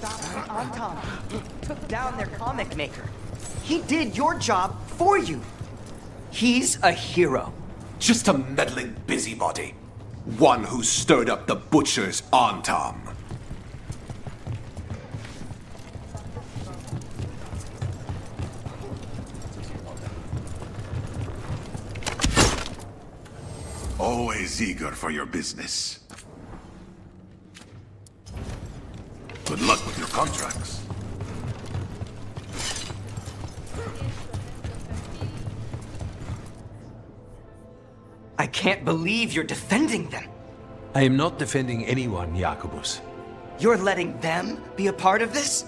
stopped the Anton. Took down their comic maker. He did your job for you. He's a hero. Just a meddling busybody. One who stirred up the butcher's Anton. Always eager for your business. Good luck with your contracts. I can't believe you're defending them. I am not defending anyone, Jacobus. You're letting them be a part of this?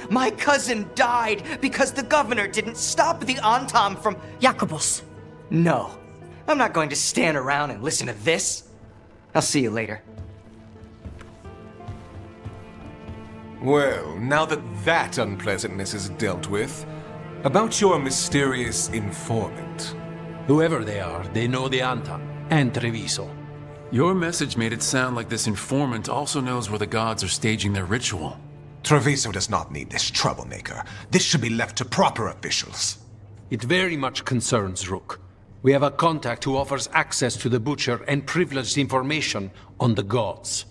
My cousin died because the governor didn't stop the Anton from... Jacobus. No. I'm not going to stand around and listen to this. I'll see you later. Well, now that unpleasantness is dealt with, about your mysterious informant. Whoever they are, they know the Anton and Treviso. Your message made it sound like this informant also knows where the gods are staging their ritual. Treviso does not need this troublemaker. This should be left to proper officials. It very much concerns Rook. We have a contact who offers access to the Butcher and privileged information on the gods.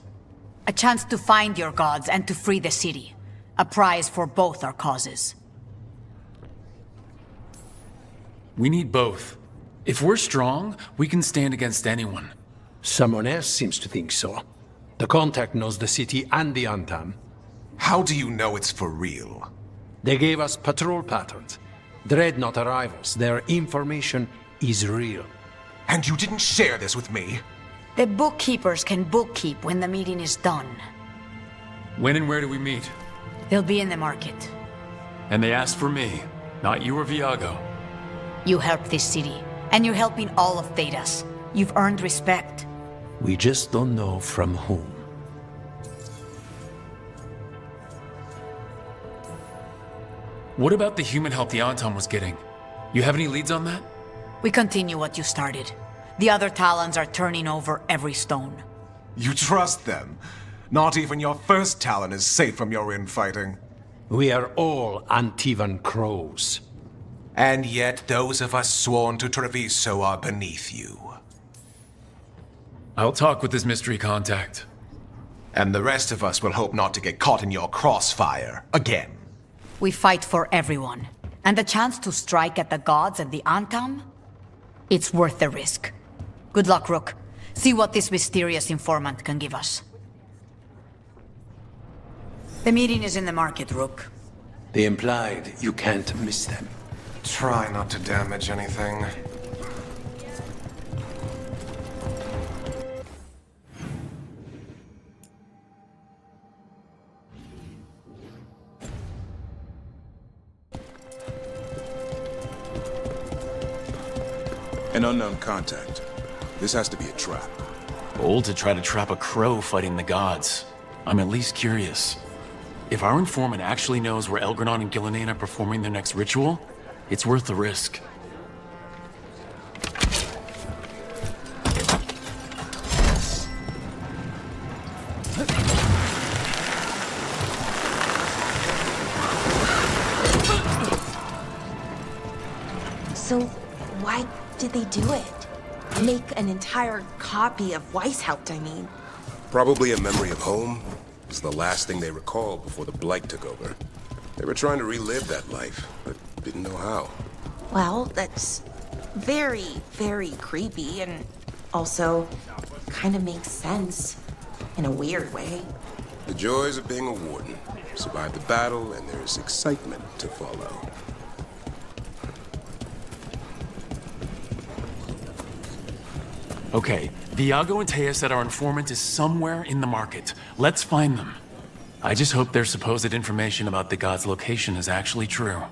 A chance to find your gods and to free the city. A prize for both our causes. We need both. If we're strong, we can stand against anyone. Someone else seems to think so. The contact knows the city and the Anton. How do you know it's for real? They gave us patrol patterns. Dreadnought arrivals. Their information is real. And you didn't share this with me? The bookkeepers can bookkeep when the meeting is done. When and where do we meet? They'll be in the market. And they asked for me, not you or Viago. You helped this city, and you're helping all of Thedas. You've earned respect. We just don't know from whom. What about the human help the Anton was getting? You have any leads on that? We continue what you started. The other Talons are turning over every stone. You trust them? Not even your first Talon is safe from your infighting. We are all Antivan crows. And yet those of us sworn to Treviso are beneath you. I'll talk with this mystery contact. And the rest of us will hope not to get caught in your crossfire again. We fight for everyone. And the chance to strike at the gods and the Anton? It's worth the risk. Good luck, Rook. See what this mysterious informant can give us. The meeting is in the market, Rook. They implied you can't miss them. Try not to damage anything. An unknown contact. This has to be a trap. Bold to try to trap a crow fighting the gods. I'm at least curious. If our informant actually knows where Elgranon and Gillinan are performing their next ritual, it's worth the risk. So, why did they do it? Make an entire copy of Weishaupt, I mean. Probably a memory of home. It's the last thing they recalled before the Blight took over. They were trying to relive that life, but didn't know how. Well, that's very, very creepy and also kind of makes sense in a weird way. The joys of being a warden. Survive the battle, and there's excitement to follow. Okay, Viago and Teja said our informant is somewhere in the market. Let's find them. I just hope their supposed information about the god's location is actually true.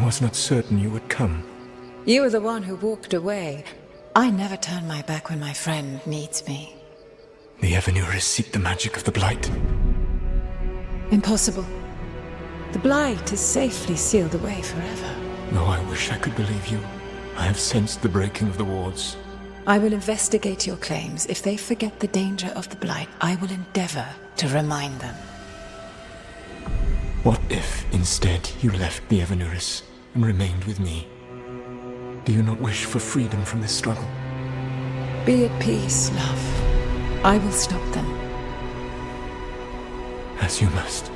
was not certain you would come. You were the one who walked away. I never turn my back when my friend needs me. The Evanurists seek the magic of the Blight. Impossible. The Blight is safely sealed away forever. Oh, I wish I could believe you. I have sensed the breaking of the wards. I will investigate your claims. If they forget the danger of the Blight, I will endeavor to remind them. What if, instead, you left the Evanurists and remained with me? Do you not wish for freedom from this struggle? Be at peace, love. I will stop them. As you must.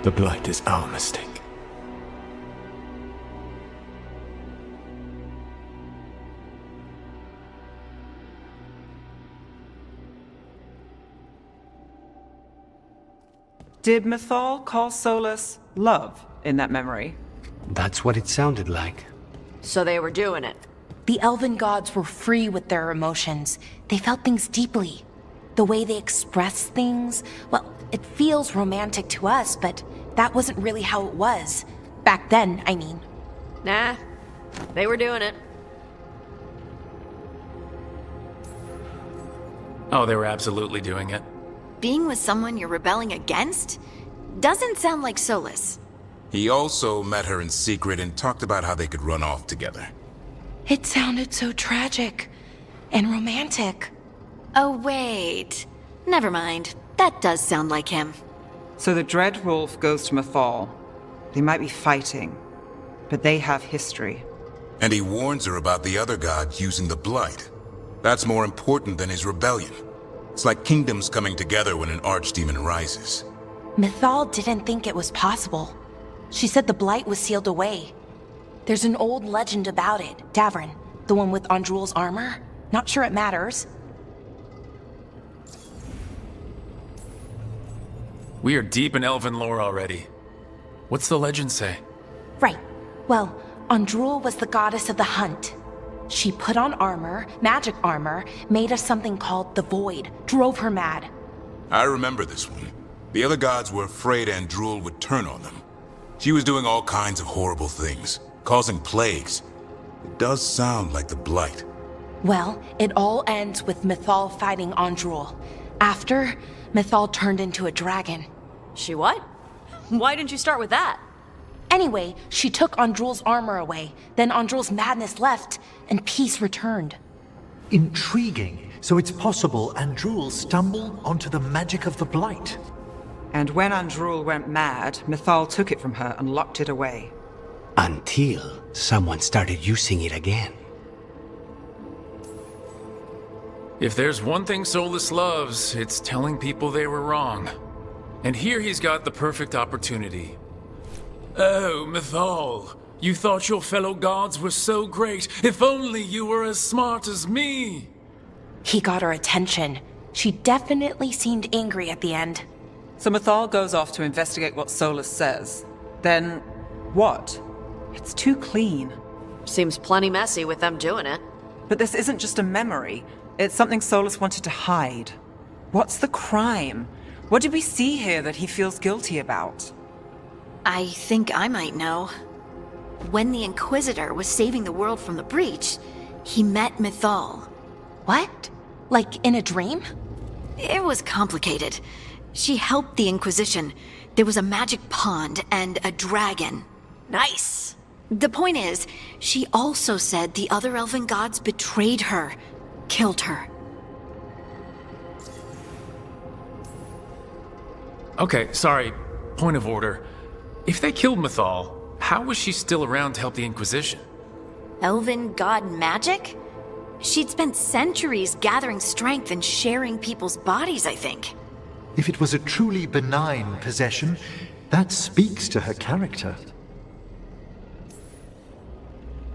The Blight is our mistake. Did Mythal call Solus love in that memory? That's what it sounded like. So they were doing it. The elven gods were free with their emotions. They felt things deeply. The way they express things, well, it feels romantic to us, but that wasn't really how it was. Back then, I mean. Nah, they were doing it. Oh, they were absolutely doing it. Being with someone you're rebelling against? Doesn't sound like Solus. He also met her in secret and talked about how they could run off together. It sounded so tragic and romantic. Oh, wait. Never mind. That does sound like him. So the Dread Wolf goes to Mythal. They might be fighting, but they have history. And he warns her about the other gods using the Blight. That's more important than his rebellion. It's like kingdoms coming together when an archdemon rises. Mythal didn't think it was possible. She said the Blight was sealed away. There's an old legend about it. Davrin, the one with Andrul's armor. Not sure it matters. We are deep in elven lore already. What's the legend say? Right. Well, Andrul was the goddess of the hunt. She put on armor, magic armor, made of something called the Void, drove her mad. I remember this one. The other gods were afraid Andrul would turn on them. She was doing all kinds of horrible things, causing plagues. It does sound like the Blight. Well, it all ends with Mythal fighting Andrul. After, Mythal turned into a dragon. She what? Why didn't you start with that? Anyway, she took Andrul's armor away. Then Andrul's madness left, and peace returned. Intriguing. So it's possible Andrul stumbled onto the magic of the Blight. And when Andrul went mad, Mythal took it from her and locked it away. Until someone started using it again. If there's one thing Solus loves, it's telling people they were wrong. And here he's got the perfect opportunity. Oh, Mythal, you thought your fellow gods were so great. If only you were as smart as me. He got her attention. She definitely seemed angry at the end. So Mythal goes off to investigate what Solus says. Then, what? It's too clean. Seems plenty messy with them doing it. But this isn't just a memory. It's something Solus wanted to hide. What's the crime? What did we see here that he feels guilty about? I think I might know. When the Inquisitor was saving the world from the breach, he met Mythal. What? Like in a dream? It was complicated. She helped the Inquisition. There was a magic pond and a dragon. Nice. The point is, she also said the other elven gods betrayed her, killed her. Okay, sorry. Point of order. If they killed Mythal, how was she still around to help the Inquisition? Elven god magic? She'd spent centuries gathering strength and sharing people's bodies, I think. If it was a truly benign possession, that speaks to her character.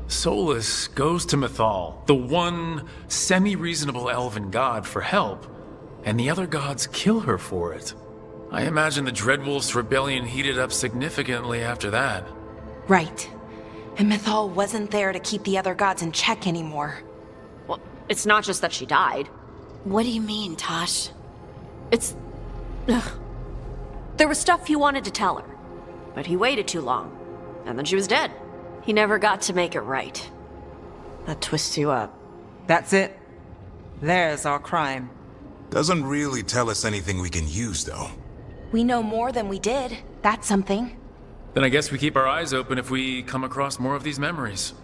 Solus goes to Mythal, the one semi-reasonable elven god, for help, and the other gods kill her for it. I imagine the Dreadwolf's rebellion heated up significantly after that. Right. And Mythal wasn't there to keep the other gods in check anymore. Well, it's not just that she died. What do you mean, Tosh? It's... Ugh. There was stuff he wanted to tell her, but he waited too long. and then she was dead. He never got to make it right. That twists you up. That's it. There's our crime. Doesn't really tell us anything we can use, though. We know more than we did. That's something. Then I guess we keep our eyes open if we come across more of these memories.